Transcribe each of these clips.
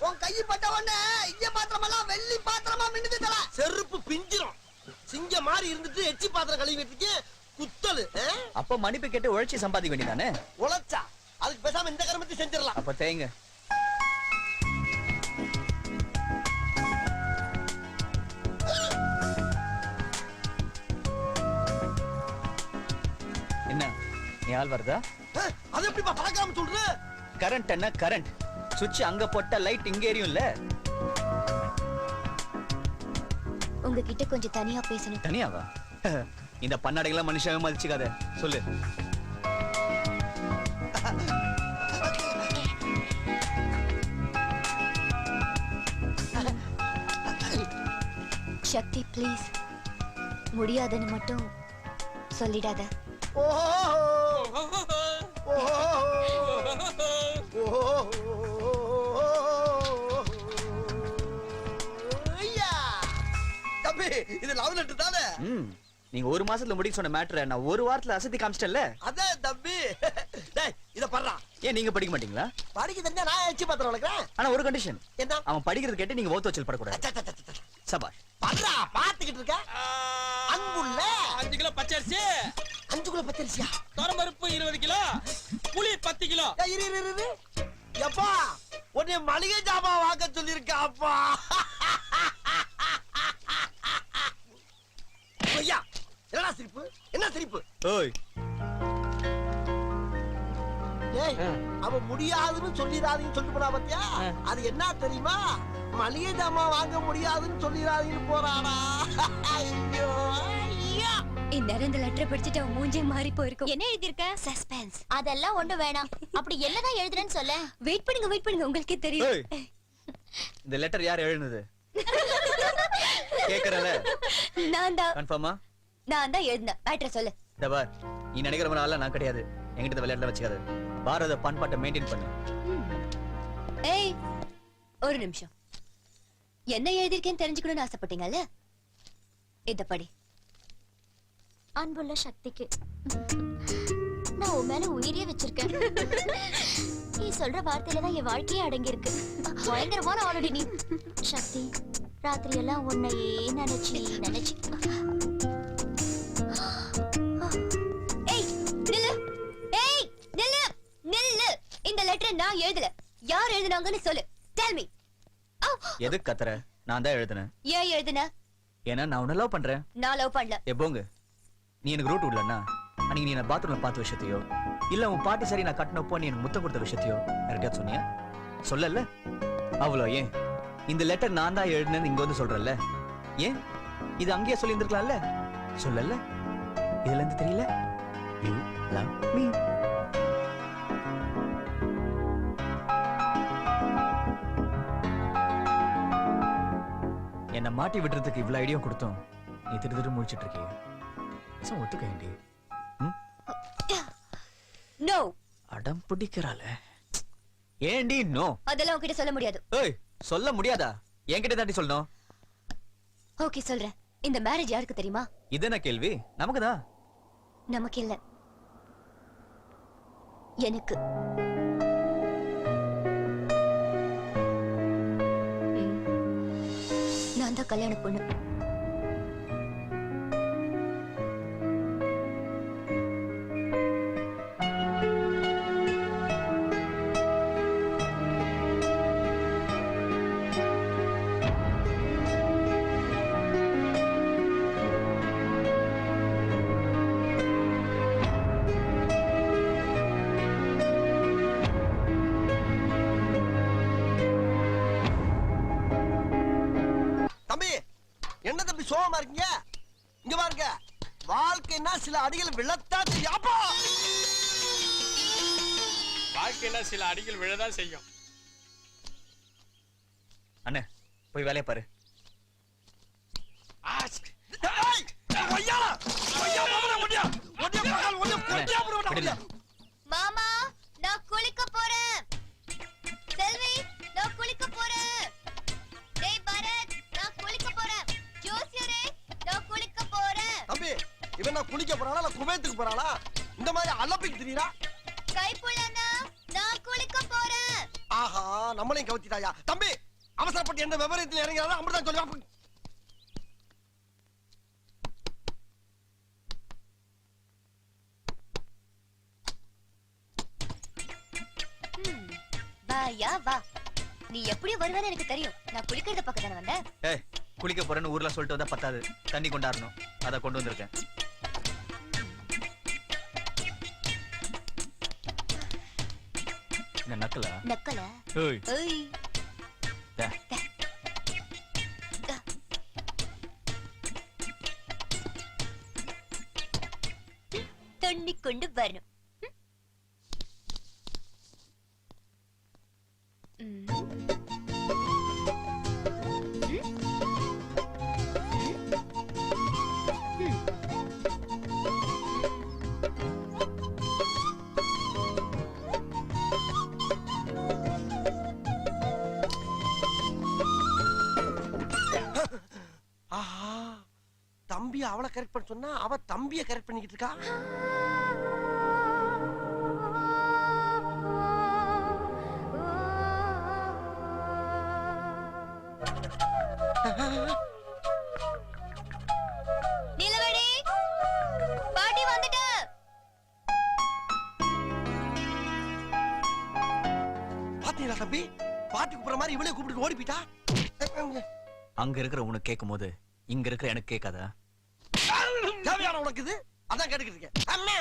உன் கை பட்ட உடனே இங்க பாத்திரமெல்லாம் வெள்ளி பாத்திரமா மின்னுது தல. செருப்பு பிஞ்சிரும். சிங்க மாதிரி இருந்துட்டு எச்சி பாத்திரம் கழுவி வெட்டிக்கு குத்தலு. அப்ப மன்னிப்பு கேட்டு உழைச்சி சம்பாதிக்க வேண்டியதானே? உழைச்சா அதுக்கு பேசாம இந்த கர்மத்தை செஞ்சிடலாம். அப்ப தேங்க. என்ன நீ ஆள் வருதா? அது எப்படிப்பா பழக்காம சொல்ற? கரண்ட் என்ன கரண்ட்? சுவிட்ச் அங்க போட்ட லைட் இங்க எரியும்ல. உங்ககிட்ட கொஞ்சம் தனியா பேசணும். தனியாவா? இந்த பன்னாடைகளாம் மனுஷன் மதிச்சுக்காத. சொல்லு. சக்தி ப்ளீஸ், முடியாதுன்னு மட்டும் சொல்லிடாத. தம்பி இது லவ் லெட்டர் தானே? நீங்க ஒரு மாசத்துல முடிக்க சொன்ன மேட்டரை நான் ஒரு வாரத்துல அசத்தி காமிச்சிட்டேன்ல. அதே தம்பி. டேய் இத பண்றா. ஏன் நீங்க படிக்க மாட்டீங்களா? படிக்க தெரிஞ்சா நான் எச்சி பாத்திரம் வளர்க்கறேன். ஆனா ஒரு கண்டிஷன். என்ன? அவன் படிக்கிறது கேட்டு நீங்க ஓத்து வச்சல் படக்கூடாது. சபாஷ். பண்றா பாத்துக்கிட்டு இருக்க. அன்புள்ள 5 கிலோ பச்சரிசி. 5 கிலோ பச்சரிசியா? தரம்பருப்பு 20 கிலோ. புளி 10 கிலோ. இரு. எப்பா உன்னை மளிகை ஜாமான் வாங்க சொல்லிருக்கா அப்பா. ஐயா என்னடா சிரிப்பு? என்ன சிரிப்பு? ஓய் டேய் அவ முடியாதுன்னு சொல்லிராதீன்னு சொல்லிட்டு போறா பாத்தியா? அது என்ன தெரியுமா? மளிகை ஜாமான் வாங்க முடியாதுன்னு சொல்லிராதீன்னு போறானா? ஐயோ ஐயா. இந்நேரம் இந்த லெட்டர் படிச்சுட்டு அவன் மூஞ்சே மாறி போயிருக்கும். என்ன எழுதிருக்க? சஸ்பென்ஸ். அதெல்லாம் ஒண்ணு வேணாம். அப்படி என்னதான் எழுதுறேன்னு சொல்ல. வெயிட் பண்ணுங்க உங்களுக்கே தெரியும். இந்த லெட்டர் யார் எழுதுனது? கேக்குறல. நான் தான். கன்ஃபார்மா? நான் தான் எழுதுனேன். மேட்டர் சொல்லு. தபார் நீ நினைக்கிற மாதிரி ஆள நான் கிடையாது. என்கிட்ட விளையாடல வச்சுக்காத. பாரத பண்பாட்டை மெயின்டைன் பண்ணு. ஏய் ஒரு நிமிஷம். என்ன எழுதிருக்கேன்னு தெரிஞ்சுக்கணும்னு ஆசைப்பட்டீங்கல்ல? இத படி. அன்புள்ள சக்திக்கு நான் உன் மேல உயிரியே வச்சிருக்கேன். நீ சொல்ற வார்த்தையில தான் என் வாழ்க்கையே அடங்கி இருக்கு. பயங்கரமான ஆல்ரெடி நீ. சக்தி ராத்திரி எல்லாம் உன்னையே நினைச்சு நில்லு. இந்த லெட்டர் நான் எழுதல. யார் எழுதுனாங்கன்னு சொல்லு. Tell me. எது கத்துற? நான் தான் எழுதுனேன். ஏன் எழுதுன? ஏன்னா நான் உன்னை லவ் பண்றேன். நான் லவ் பண்ணல. எப்போங்க நீ எனக்கு ரூட் விடலன்னா அன்னைக்கு நீ என்ன பாத்ரூம்ல பார்த்த விஷயத்தையோ இல்ல உன் பாட்டி சரி நான் கட்டினப்போ நீ எனக்கு முத்தம் கொடுத்த விஷயத்தையோ யார்கிட்டயாவது சொன்னியா? சொல்லல. அவ்வளோ ஏன் இந்த லெட்டர் நான் தான் எழுதுனேன்னு இங்க வந்து சொல்றல? ஏன் இது அங்கேயே சொல்லி இருந்திருக்கலாம்ல? சொல்லல. இதுல இருந்து தெரியல யூ லவ் மீ. என்ன மாட்டி விடுறதுக்கு இவ்வளவு ஐடியா கொடுத்தோம். நீ திரு முடிச்சிட்டு இருக்கிய. ஒத்துக்க வேண்டி. நோ. அடம் பிடிக்கிறாள. ஏண்டி நோ? அதெல்லாம் உன்கிட்ட சொல்ல முடியாது. ஏய் சொல்ல முடியாதா? என்கிட்ட தாண்டி சொல்லணும். ஓகே சொல்றேன். இந்த மேரேஜ் யாருக்கு தெரியுமா? இது என்ன கேள்வி? நமக்குதான். நமக்கு இல்ல, எனக்கு. நான் தான் கல்யாணம் பொண்ணு. என்ன தம்பி சோகமா இருக்கீங்க? இங்க பாருங்க, வாழ்க்கைன்னா சில அடிகள் விழத்தான் செய்யும். வாழ்க்கையில சில அடிகள் விழதான் செய்யும். அண்ணே போய் வேலையை பாரு. மாமா நான் குளிக்க போறேன். செல்வி நான் குளிக்க போறேன். டேய் பரத் நான் குளிக்க போறேன். ஜோசியரே நான் குளிக்க போறேன். தம்பி இவன் நான் குளிக்க போறானா இல்ல குபேத்துக்கு போறானா? இந்த மாதிரி அலப்பிக்கு தெரியறா? கைப்புள்ளனா நான் குளிக்க போறேன். ஆஹா நம்மளையும் கவுத்திட்டாயா தம்பி. அவசரப்பட்டு எந்த விவரத்தில் இறங்கிறாரோ அப்படிதான் சொல்லி. வாயா வா. நீ எப்படி வருவேன்னு எனக்கு தெரியும். நான் குளிக்கிறத பக்கம் தானே வந்தேன். ஏய், குளிக்க போறேன்னு ஊர்ல சொல்லிட்டு வந்தா பத்தாது, தண்ணி கொண்டாடணும். அத கொண்டு வந்திருக்கேன். என்ன நக்கலா? நக்கல. ஏய், ஏய். டே. தண்ணி கொண்டு வரணும். ஆஹா தம்பி அவளை கரெக்ட் பண்ண சொன்னா அவ தம்பிய கரெக்ட் பண்ணிக்கிட்டு இருக்கா. நிலவடி பாட்டி வந்துட்ட. பாத்தீங்களா தம்பி, பாட்டி கூப்பிடுற மாதிரி இவளே கூப்பிட்டு ஓடி போயிட்டா. அங்க இருக்கிற உனக்கு கேட்கும் போது இங்க இருக்கிற எனக்கு கேட்காதா? தேவையான உனக்கு இது அதான் கேட்டுக்கிட்டு இருக்கேன். அம்மா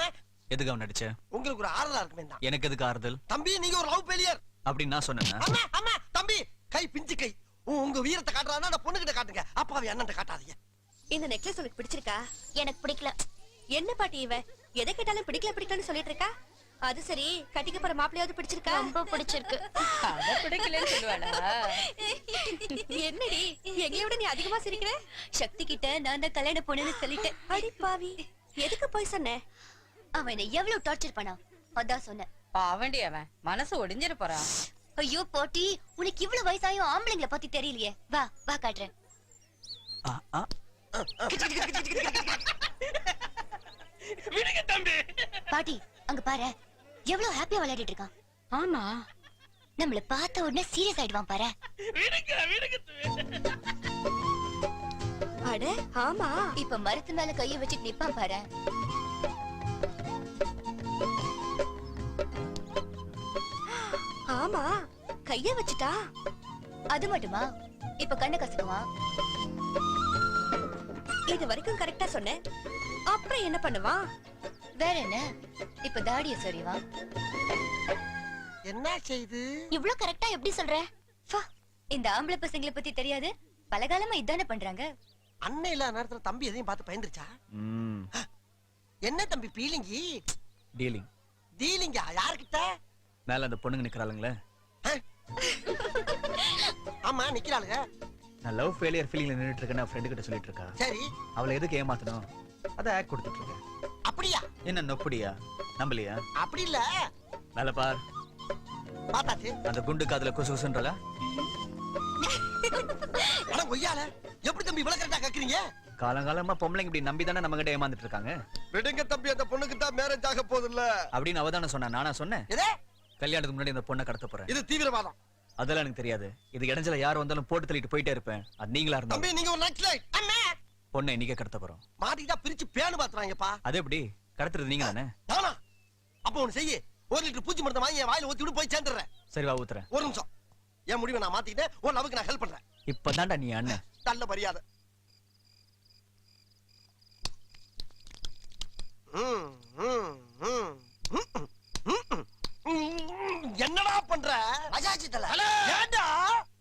எதுக்கு அவன் நடிச்ச? உங்களுக்கு ஒரு ஆறுதலா இருக்குமே தான். எனக்கு எதுக்கு ஆறுதல்? தம்பி நீங்க ஒரு லவ் ஃபெயிலியர் அப்படின்னு நான் சொன்னேன்னா? அம்மா அம்மா தம்பி கை பிஞ்சு கை. உங்க வீரத்தை காட்டுறானா அந்த பொண்ணுகிட்ட காட்டுங்க, அப்பாவி அண்ணன்ட்ட காட்டாதீங்க. இந்த நெக்லஸ் உனக்கு பிடிச்சிருக்கா? எனக்கு பிடிக்கல. என்ன பாட்டி இவ எதை கேட்டாலும் பிடிக்கல பிடிக்கலன்னு சொல்லிட்டு இருக்கா? அது சரி, கட்டிக்க போற மாப்பிளையாவது பிடிச்சிருக்கா? ரொம்ப பிடிச்சிருக்கு. அத பிடிக்கலன்னு சொல்லுவாளா? என்னடி எங்களை விட நீ அதிகமா சிரிக்கிற? சக்தி கிட்ட நான் தான் கல்யாண பொண்ணுன்னு சொல்லிட்டேன். அடி பாவி, எதுக்கு போய் சொன்ன? அவன் என்ன எவ்வளவு டார்ச்சர் பண்ணான், அதான் சொன்னேன். பாவண்டி அவன் மனசு ஒடிஞ்சிர போறான். ஐயோ போட்டி, உனக்கு இவ்வளவு வயசாயும் ஆம்பளைங்களை பத்தி தெரியலையே. வா வா காட்டுறேன். ஆ, ஆ. விடுங்க தம்பி. பாட்டி அங்க பாரு, எவ்வளவு ஹாப்பியா விளையாடிட்டு இருக்கான். ஆமா, நம்மள பார்த்த உடனே சீரியஸ் ஆயிடுவான் பாரு. விடுங்க விடுங்க. அட ஆமா, இப்ப மரத்து மேல கைய வச்சுட்டு நிப்பான் பாரு. ஆமா கைய வச்சுட்டா. அது மட்டுமா, இப்ப கண்ணை கசக்குவான். இது வரைக்கும் கரெக்டா சொன்ன, அப்புறம் என்ன பண்ணுவான்? வேற என்ன, இப்ப தாடிய சொறிவான். என்ன செய்து இவ்ளோ கரெக்டா எப்படி சொல்ற? ஃபா, இந்த ஆம்பளை பசங்களை பத்தி தெரியாது, பலகாலமா இதானே பண்றாங்க. அண்ணன் இல்லாத நேரத்துல தம்பி எதையும் பார்த்து பயந்துருச்சா? ம், என்ன தம்பி பீலிங்கி டீலிங். டீலிங்கா? யாருக்கிட்ட? மேல அந்த பொண்ணுங்க நிக்கிறாளுங்களே, ஆமா நிக்கிறாளுங்க. நான் லவ் ஃபெயிலியர் ஃபீலிங்ல நின்னுட்டு இருக்கேன்னு ஃப்ரெண்டு கிட்ட சொல்லிட்டு இருக்கா. சரி அவளை எதுக்கு ஏமாத்தணும், அத ஆக்ட் கொடுத்துட்டு இருக்கேன். அப்படியா? என்ன நொப்படியா? நம்பலையா? அப்படி இல்ல, மேல பார், பாத்தாச்சு. அந்த குண்டு காதுல குசு குசுன்றல. ஆனா கொய்யால எப்படி தம்பி இவ்வளவு கரெக்டா கேக்குறீங்க? காலங்காலமா பொம்பளைங்க இப்படி நம்பி தானே நம்ம கிட்ட ஏமாந்துட்டு இருக்காங்க. விடுங்க தம்பி, அந்த பொண்ணுக்கு தான் மேரேஜ் ஆக போகுது இல்ல அப்படின்னு அவ தானே சொன்னா, நானா சொன்னேன்? இதே கல்யாணத்துக்கு முன்னாடி இந்த பொண்ணை கடத்த போறேன். இது தீவிரவாதம். அதெல்லாம் எனக்கு தெரியாது. இது இடைஞ்சல யார் வந்தாலும் போட்டு தள்ளிட்டு போயிட்டே இருப்பேன். அது நீங்களா இருந்தா தம்பி நீங்க ஒரு நக்ஸலைட். அண்ணே பொண்ணை இன்னைக்கே கடத்த போறோம். மாட்டிக்கிட்டா பிரிச்சு பேனு பாத்துறாங்கப்பா. அது எப்படி கடத்துறது? நீங்க தானே. நானா? அப்ப ஒண்ணு செய்ய, 1 லிட்டர் பூச்சி மருந்து வாங்கி என் வாயில ஊத்தி விட்டு போய் சேர்ந்துடுறேன். சரி வா, ஊத்துறேன். ஒரு நிமிஷம், என் முடிவை நான் மாத்திக்கிட்டேன். உன் லவ்வுக்கு நான் ஹெல்ப் பண்றேன். இப்பதான்டா நீ அண்ணன். நல்ல மரியாதை. என்னடா பண்ற? மஜாச்சி தல. ஏண்டா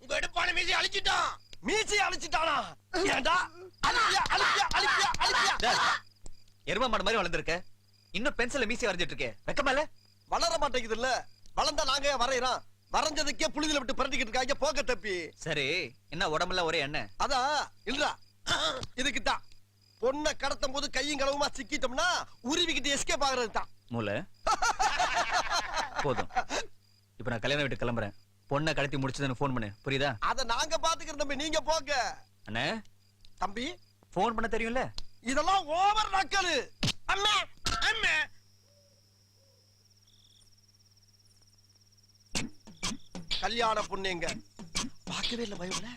உங்க எடுப்பான மீசி அழிச்சிட்டான். மீசி அழிச்சிட்டானா? ஏண்டா அழிப்பியா அழிப்பியா அழிப்பியா அழிப்பியா? டேய், எருமை மாடு மாதிரி வளர்ந்துருக்க, இன்னும் பென்சில மீசி வரைஞ்சிட்டு இருக்கே, வெக்கமா இல்ல? வளர மாட்டேங்குது இல்ல? வளர்ந்தா நாங்க வரையறோம். வரைஞ்சதுக்கே புழுதில விட்டு பரட்டிக்கிட்டு இருக்காங்க. போக தப்பி. சரி, என்ன உடம்புல ஒரே எண்ணெய்? அதான் இல்லடா, இதுக்குதான் பொண்ணை கடத்தும் போது கையும் களவுமா சிக்கிட்டோம்னா உருவிக்கிட்டு எஸ்கேப் ஆகுறது தான் மூளை. போதும், இப்ப நான் கல்யாணம் விட்டு கிளம்புறேன். பொண்ணை கடத்தி முடிச்சதுன்னு போன் பண்ணு, புரியுதா? அத நாங்க பாத்துக்கிறோம் தம்பி, நீங்க போங்க. அண்ணே, தம்பி போன் பண்ண தெரியும்ல? இதெல்லாம் ஓவர் நக்கலு. அம்மா அம்மா கல்யாண பொண்ணு எங்க பார்க்கவே இல்ல பயவுல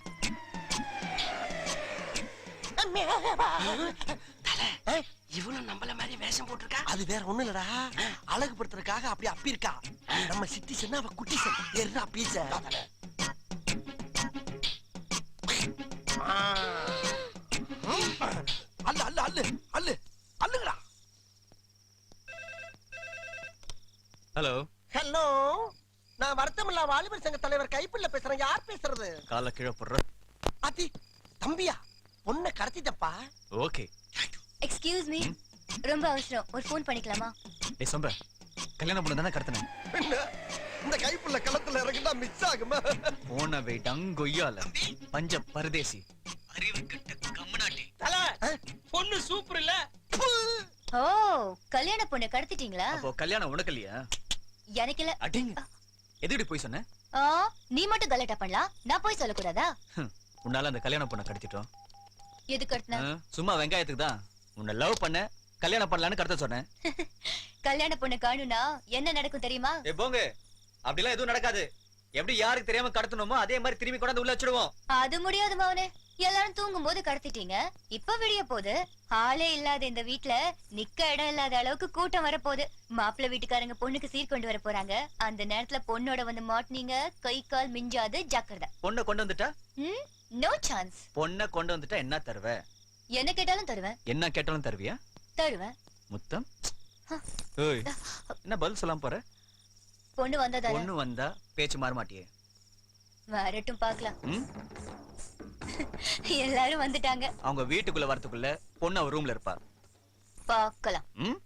இவனும் நம்மள மாதிரி வேஷம் போட்டிருக்கா. அது வேற ஒண்ணு இல்லடா அழகுபடுத்துறதுக்காக அப்படி அப்பி இருக்கா நம்ம சிட்டிசன் அவ குட்டிசன் ஏறா பீச அல்ல அல்ல அல்ல அல்ல அல்லுங்கடா ஹலோ ஹலோ நான் வருத்தமில்லா வாலிபர் சங்க தலைவர் கைப்பிள்ள பேசுறேன் யார் பேசுறது கால கீழே போடுற. அத்தி தம்பியா பொண்ணை கடத்திட்டப்பா ஓகே. எக்ஸ்கியூஸ் மீ ரொம்ப அவசரம் ஒரு ஃபோன் பண்ணிக்கலாமா டேய் சொம்ப, கல்யாணம் பண்ண தானே கடத்தினேன். என்ன இந்த கைப்புள்ள களத்துல இறங்கிட்டா மிஸ் ஆகுமா போன வெயிட்டங்கொய்யால பஞ்ச பரதேசி அறிவு கட்ட கம்மனாட்டி. தல பொண்ணு சூப்பர் இல்ல. ஓ கல்யாண பொண்ணு கடத்திட்டீங்களா அப்போ கல்யாணம் உனக்கு இல்லையா? எனக்கு இல்ல அடிங்க. எதுக்கு போய் சொன்ன? ஆ, நீ மட்டும் கலாட்டா பண்ணலாம் நான் போய் சொல்லக்கூடாதா உன்னால அந்த கல்யாணம் பொண்ணை கடத்திட்டோம். எது கடத்தின சும்மா வெங்காயத்துக்கு தான். உன்னை லவ் பண்ண கல்யாணம் பண்ணலான்னு கடத்த சொன்னேன். கல்யாண பொண்ணு காணும்னா என்ன நடக்கும் தெரியுமா ஏ போங்க, அப்படிலாம் எதுவும் நடக்காது. எப்படி யாருக்கு தெரியாம கடத்தணுமோ அதே மாதிரி திரும்பி கொண்டாந்து உள்ள வச்சிடுவோம். அது முடியாது மவனே எல்லாரும் தூங்கும் போது கடத்திட்டீங்க இப்ப விடிய போது ஆளே இல்லாத இந்த வீட்ல நிக்க இடம் இல்லாத அளவுக்கு கூட்டம் வரப்போகுது மாப்பிள்ளை வீட்டுக்காரங்க பொண்ணுக்கு சீர் கொண்டு வர போறாங்க அந்த நேரத்துல பொண்ணோட வந்து மாட்டினீங்க கை கால் மிஞ்சாது ஜாக்கிரதை பொண்ணை கொண்டு வந்துட்டா? நோ சான்ஸ் பொண்ணை கொண்டு வந்துட்டா என்ன தருவ? என்ன கேட்டாலும் தருவேன் என்ன கேட்டாலும் தருவியா? தருவேன் முத்தம்? ஏய், என்ன பதில் சொல்லாம போற? பொண்ணு வந்தா பொண்ணு வந்தா பேச்சு மாற மாட்டியே. வரட்டும் பாக்கலாம் ம்? எல்லாரும் வந்துட்டாங்க அவங்க வீட்டுக்குள்ள வரதுக்குள்ள பொண்ணு அவ ரூம்ல இருப்பா. பாக்கலாம் ம்?